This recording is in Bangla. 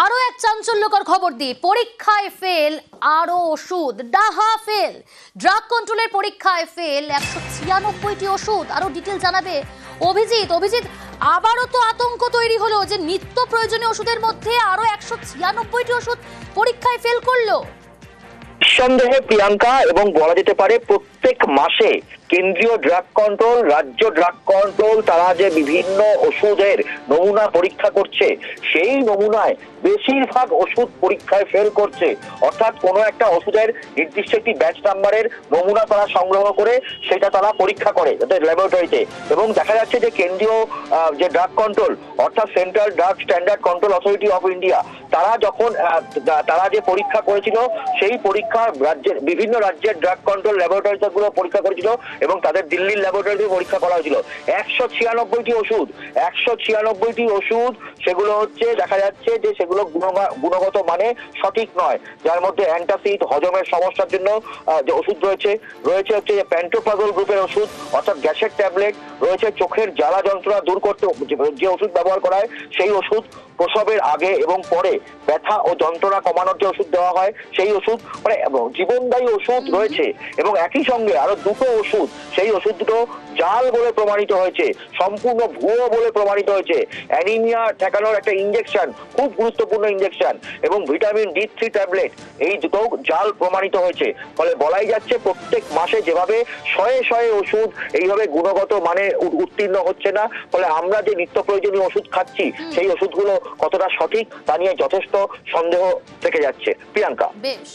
আরো এক চাঞ্চল্যকর খবর দিই, পরীক্ষায় ফেল আরো ওষুধ, ডাহা ফেল। ড্রাগ কন্ট্রোলের পরীক্ষায় ফেল 196টি ওষুধ। আরো ডিটেল জানাবে অভিজিৎ। অভিজিৎ, আবারও তো আতঙ্ক তৈরি হলো যে নিত্য প্রয়োজনীয় ওষুধের মধ্যে আরো 196টি ওষুধ পরীক্ষায় ফেল করলো। নিঃসন্দেহে প্রিয়াঙ্কা, এবং বলা যেতে পারে প্রত্যেক মাসে কেন্দ্রীয় ড্রাগ কন্ট্রোল, রাজ্য ড্রাগ কন্ট্রোল তারা যে বিভিন্ন ওষুধের নমুনা পরীক্ষা করছে, সেই নমুনায় বেশিরভাগ ওষুধ পরীক্ষায় ফেল করছে। অর্থাৎ কোনো একটা ওষুধের নির্দিষ্ট একটি ব্যাচ নাম্বারের নমুনা তারা সংগ্রহ করে সেটা তারা পরীক্ষা করে তাদের ল্যাবরেটরিতে, এবং দেখা যাচ্ছে যে কেন্দ্রীয় যে ড্রাগ কন্ট্রোল অর্থাৎ central drug standard control authority of India, তারা যখন তারা যে পরীক্ষা করেছিল সেই পরীক্ষা বিভিন্ন রাজ্যের ড্রাগ কন্ট্রোল ল্যাবরেটরিতে গুলো পরীক্ষা করেছিল এবং তাদের দিল্লির ল্যাবরেটরিতে পরীক্ষা করা হয়েছিল। 196টি ওষুধ সেগুলো হচ্ছে দেখা যাচ্ছে যে সেগুলো গুণগত মানে সঠিক নয়, যার মধ্যে অ্যান্টাসিড, হজমের সমস্যার জন্য যে ওষুধ রয়েছে হচ্ছে যে প্যান্টোপ্রাজল গ্রুপের ওষুধ অর্থাৎ গ্যাসের ট্যাবলেট রয়েছে, চোখের জ্বালা যন্ত্রণা দূর করতে যে ওষুধ ব্যবহার করা হয় সেই ওষুধ, প্রসবের আগে এবং পরে ব্যথা ও যন্ত্রণা কমানোর যে ওষুধ দেওয়া হয় সেই ওষুধ, মানে জীবনদায়ী ওষুধ রয়েছে। এবং একই সঙ্গে আরো দুটো ওষুধ, সেই ওষুধ দুটো জাল বলে প্রমাণিত হয়েছে, সম্পূর্ণ ভুয়ো বলে প্রমাণিত হয়েছে। অ্যানিমিয়া ঠেকানোর একটা ইনজেকশন, খুব গুরুত্বপূর্ণ ইনজেকশন, এবং ভিটামিন D3 ট্যাবলেট, এই দুটো জাল প্রমাণিত হয়েছে। ফলে বলাই যাচ্ছে প্রত্যেক মাসে যেভাবে শয়ে ওষুধ এইভাবে গুণগত মানে উত্তীর্ণ হচ্ছে না, ফলে আমরা যে নিত্য প্রয়োজনীয় ওষুধ খাচ্ছি সেই ওষুধগুলো কতটা সঠিক তা নিয়ে যথেষ্ট সন্দেহ থেকে যাচ্ছে। প্রিয়াঙ্কা। বেশ।